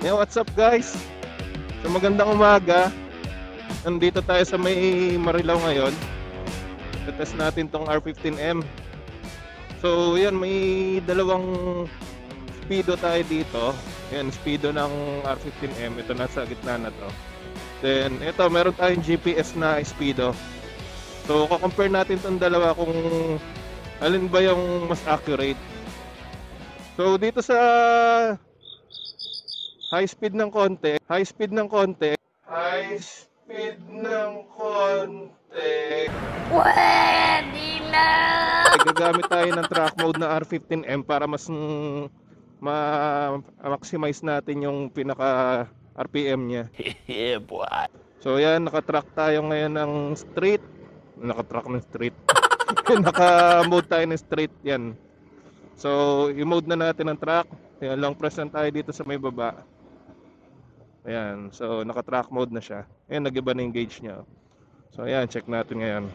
Yeah, what's up guys? So magandang umaga. Nandito tayo sa may Marilao ngayon. Test natin tong R15M. So yan, may dalawang speedo tayo dito. Yan, speedo ng R15M. Ito nasa gitna na to. Then ito, meron tayong GPS na speedo. So compare natin tong dalawa kung alin ba yung mas accurate. So dito sa high speed ng konti. Pwede na! Gagamit tayo ng track mode na R15M para mas ma-maximize natin yung pinaka RPM niya. Yeah, boy. So yan, naka-track tayo ngayon ng street. Naka-mode tayo ng street yan. So i-mode na natin ang track. Yan, long press lang tayo dito sa may baba. Ayan, so naka-track mode na siya. Ayan, nag-iba na yung gauge niya. So ayan, check natin ngayon.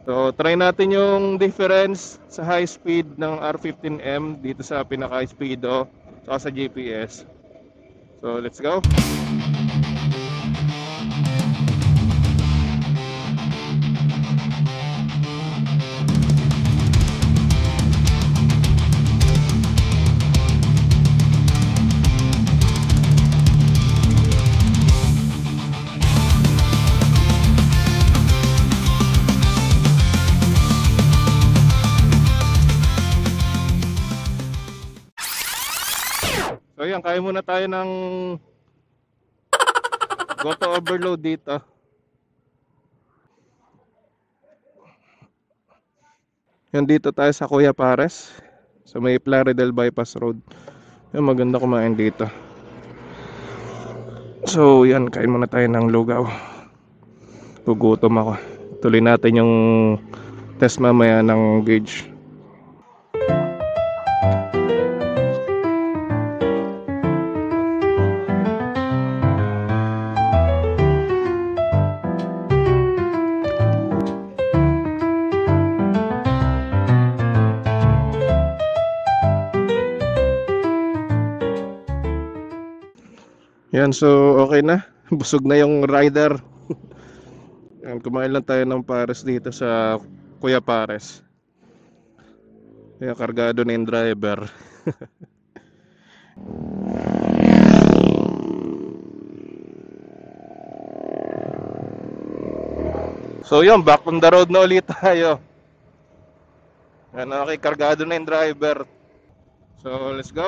So try natin yung difference sa high speed ng R15M dito sa pinaka speedo saka sa GPS. So let's go. So yan, kaya muna tayo ng go to overload dito. Yan, dito tayo sa Kuya Pares, sa may Plaridel Bypass Road. Yan, maganda kumain dito. So yan, kain muna tayo ng lugaw. Gugutom ako. Tuloy natin yung test mamaya ng gauge. Yan, so okay na. Busog na yung rider. Yan, kumain lang tayo ng pares dito sa Kuya Pares. Kaya kargado na yung driver. So yun, back on the road na ulit tayo. Yan, okay, kargado na yung driver. So let's go.